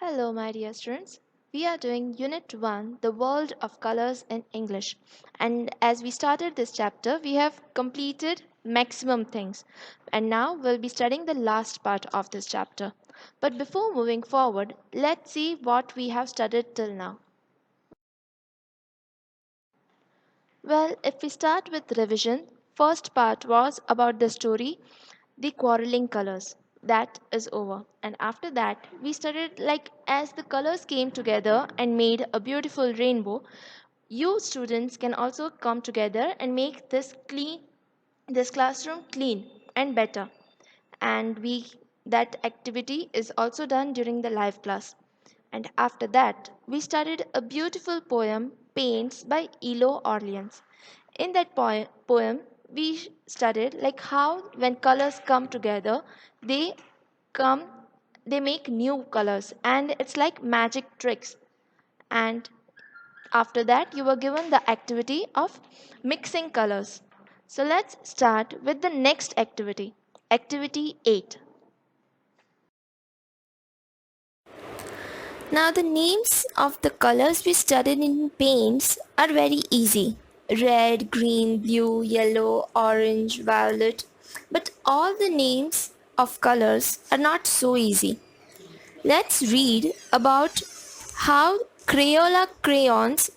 Hello, my dear students. We are doing Unit 1, The World of Colors in English. And as we started this chapter, we have completed maximum things. And now we'll be studying the last part of this chapter. But before moving forward, let's see what we have studied till now. Well, if we start with revision, first part was about the story, the quarreling colors. That is over. And after that, we studied like as the colors came together and made a beautiful rainbow, you students can also come together and make this classroom clean and better. And we that activity is also done during the live class. And after that, we studied a beautiful poem, Paints by Elo Orleans. In that poem, we studied like how when colors come together, they come, they make new colors, and it's like magic tricks. And after that, you were given the activity of mixing colors. So let's start with the next activity, activity 8. Now, the names of the colors we studied in paints are very easy: red, green, blue, yellow, orange, violet. But all the names of colors are not so easy. Let's read about how Crayola crayons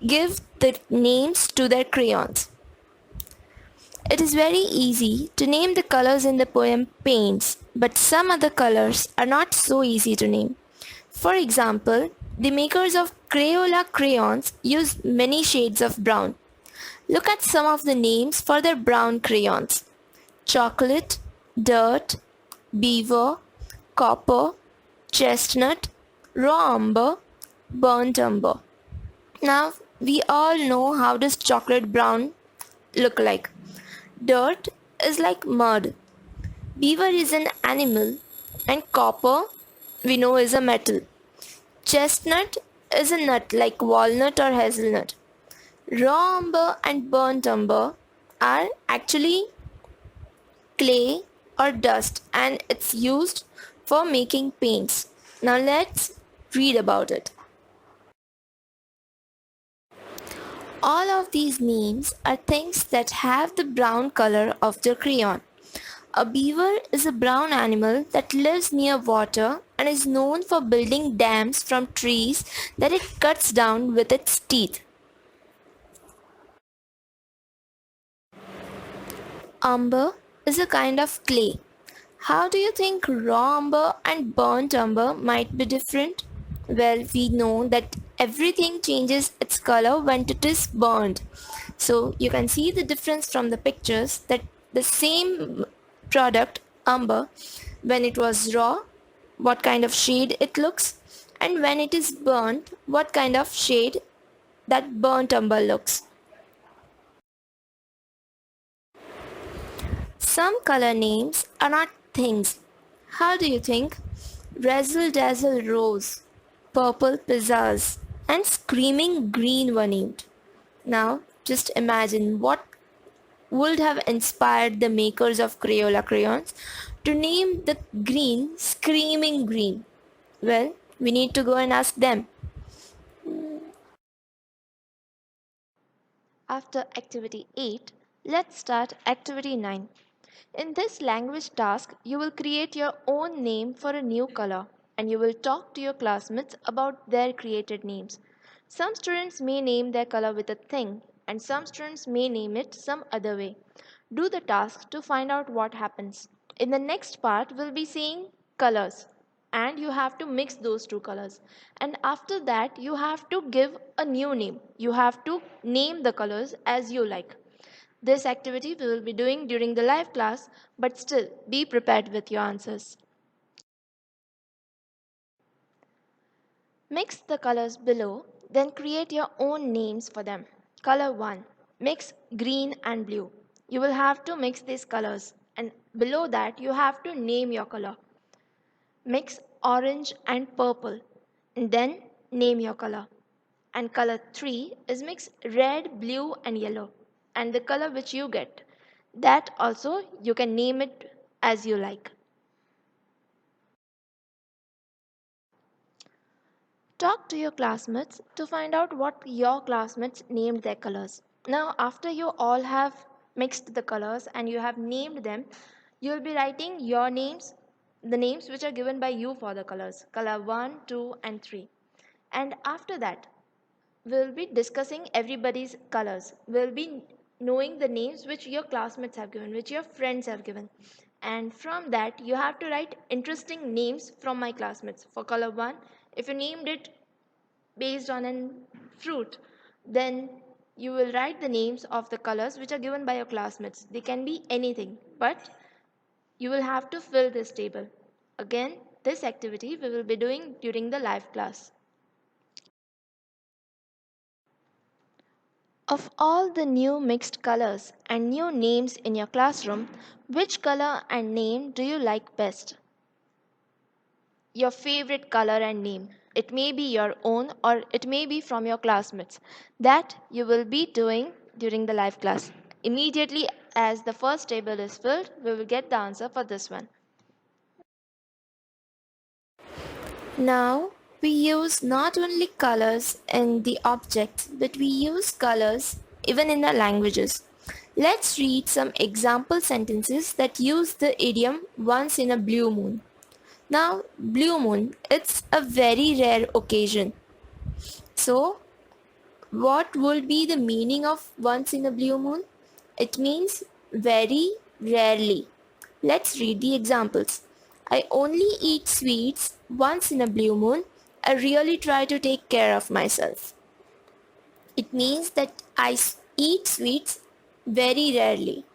give the names to their crayons. It is very easy to name the colors in the poem Paints, but some other colors are not so easy to name. For example, the makers of Crayola crayons use many shades of brown. Look at some of the names for their brown crayons: chocolate, dirt, beaver, copper, chestnut, raw umber, burnt umber. Now, we all know how does chocolate brown look like. Dirt is like mud. Beaver is an animal, and copper we know is a metal. Chestnut is a nut like walnut or hazelnut. Raw umber and burnt umber are actually clay or dust, and it's used for making paints. Now let's read about it. All of these names are things that have the brown color of the crayon. A beaver is a brown animal that lives near water and is known for building dams from trees that it cuts down with its teeth. Umber is a kind of clay. How do you think raw umber and burnt umber might be different? Well, we know that everything changes its color when it is burned. So you can see the difference from the pictures that the same product, umber, when it was raw, what kind of shade it looks, and when it is burnt, what kind of shade that burnt umber looks. Some color names are not things. How do you think Razzle Dazzle Rose, Purple Pizazz, and Screamin Green were named? Now, just imagine what would have inspired the makers of Crayola crayons to name the green Screamin Green. Well, we need to go and ask them. After activity 8, let's start activity 9. In this language task, you will create your own name for a new color and you will talk to your classmates about their created names. Some students may name their color with a thing and some students may name it some other way. Do the task to find out what happens. In the next part, we'll be seeing colors and you have to mix those two colors. And after that, you have to give a new name. You have to name the colors as you like. This activity we will be doing during the live class, but still be prepared with your answers. Mix the colors below, then create your own names for them. Color 1. Mix green and blue. You will have to mix these colors, and below that, you have to name your color. Mix orange and purple, and then name your color. And color 3 is mix red, blue, and yellow. And the color which you get, that also you can name it as you like. Talk to your classmates to find out what your classmates named their colors. Now, after you all have mixed the colors and you have named them, you'll be writing your names, the names which are given by you for the colors, color 1, 2, and 3. And after that, we'll be discussing everybody's colors. We'll be knowing the names which your classmates have given, which your friends have given. And from that, you have to write interesting names from my classmates. For color 1, if you named it based on a fruit, then you will write the names of the colors which are given by your classmates. They can be anything, but you will have to fill this table. Again, this activity we will be doing during the live class. Of all the new mixed colors and new names in your classroom, which color and name do you like best? Your favorite color and name. It may be your own or it may be from your classmates. That you will be doing during the live class. Immediately as the first table is filled, we will get the answer for this one. Now, we use not only colors in the objects, but we use colors even in the languages. Let's read some example sentences that use the idiom once in a blue moon. Now, blue moon, it's a very rare occasion. So, what would be the meaning of once in a blue moon? It means very rarely. Let's read the examples. I only eat sweets once in a blue moon. I really try to take care of myself. It means that I eat sweets very rarely.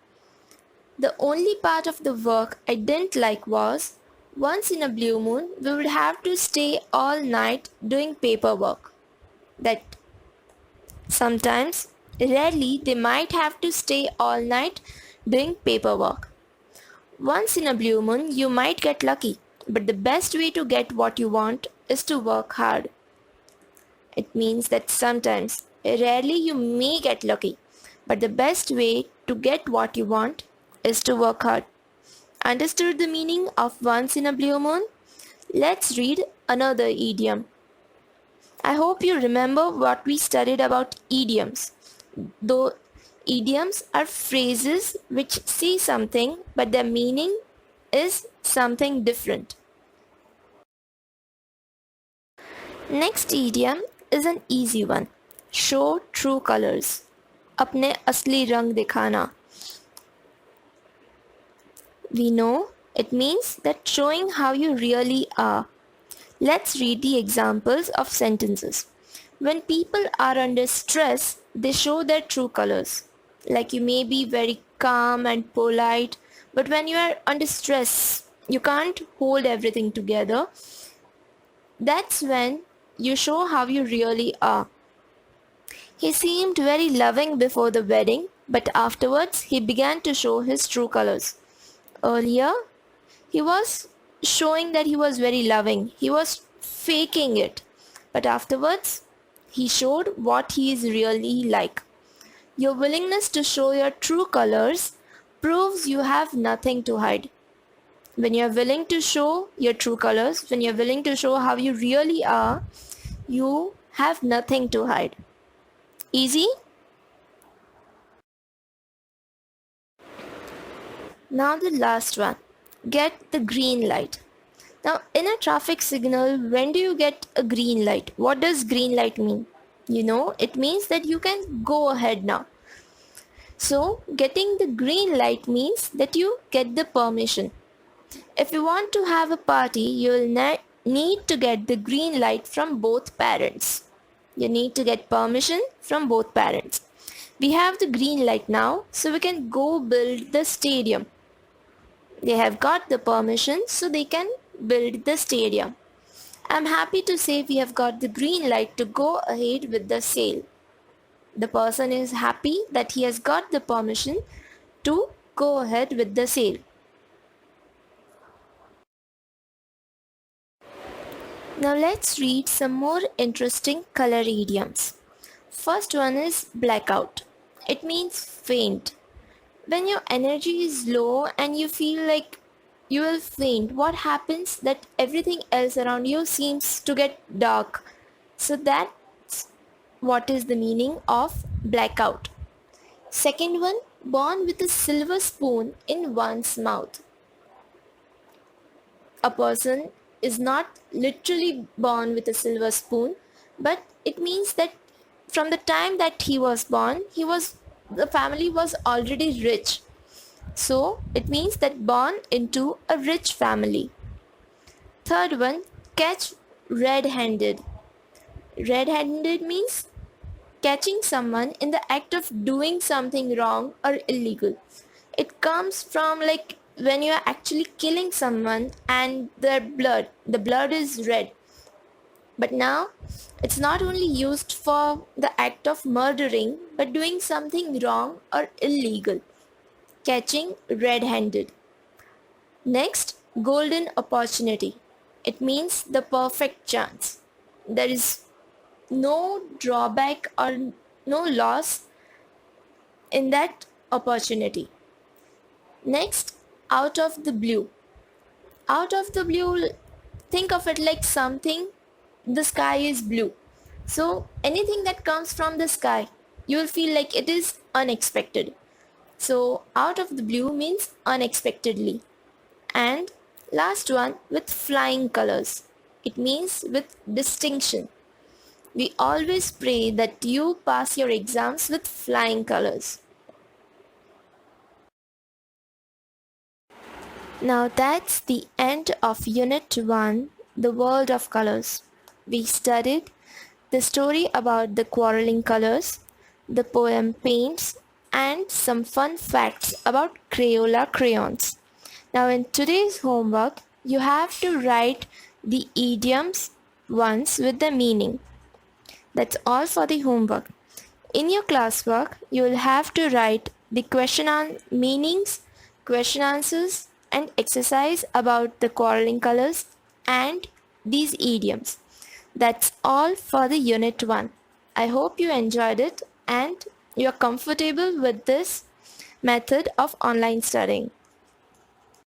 The only part of the work I didn't like was once in a blue moon we would have to stay all night doing paperwork. That sometimes, rarely, they might have to stay all night doing paperwork. Once in a blue moon, you might get lucky, but the best way to get what you want is to work hard. It means that sometimes, rarely, you may get lucky, but the best way to get what you want is to work hard. Understood the meaning of once in a blue moon? Let's read another idiom. I hope you remember what we studied about idioms. Though idioms are phrases which say something but their meaning is something different. Next idiom is an easy one. Show true colors. अपने असली रंग दिखाना. We know it means that showing how you really are. Let's read the examples of sentences. When people are under stress, they show their true colors. Like you may be very calm and polite, but when you are under stress, you can't hold everything together. That's when you show how you really are. He seemed very loving before the wedding, but afterwards he began to show his true colors. Earlier, he was showing that he was very loving. He was faking it. But afterwards, he showed what he is really like. Your willingness to show your true colors proves you have nothing to hide. When you are willing to show your true colors, when you are willing to show how you really are, you have nothing to hide. Easy? Now the last one. Get the green light. Now in a traffic signal, when do you get a green light? What does green light mean? You know, it means that you can go ahead now. So getting the green light means that you get the permission. If you want to have a party, you will need to get the green light from both parents. You need to get permission from both parents. We have the green light now, so we can go build the stadium. They have got the permission, so they can build the stadium. I'm happy to say we have got the green light to go ahead with the sale. The person is happy that he has got the permission to go ahead with the sale. Now let's read some more interesting color idioms. First one is blackout. It means faint. When your energy is low and you feel like you will faint, what happens that everything else around you seems to get dark. So that's what is the meaning of blackout. Second one, born with a silver spoon in one's mouth. A person is not literally born with a silver spoon, but it means that from the time that he was born, the family was already rich. So it means that born into a rich family. Third one, catch red-handed. Red-handed means catching someone in the act of doing something wrong or illegal. It comes from like when you are actually killing someone and the blood is red. But now it's not only used for the act of murdering but doing something wrong or illegal. Catching red-handed. Next, golden opportunity. It means the perfect chance. There is no drawback or no loss in that opportunity. Next, out of the blue. Out of the blue, think of it like something, the sky is blue. So anything that comes from the sky, you will feel like it is unexpected. So out of the blue means unexpectedly. And last one, with flying colors. It means with distinction. We always pray that you pass your exams with flying colors. Now that's the end of Unit 1, The World of Colors. We studied the story about the quarreling colors, the poem Paints, and some fun facts about Crayola crayons. Now in today's homework, you have to write the idioms once with the meaning. That's all for the homework. In your classwork, you will have to write the meanings, question answers, and exercise about the quarreling colors and these idioms. That's all for the Unit 1. I hope you enjoyed it and you are comfortable with this method of online studying.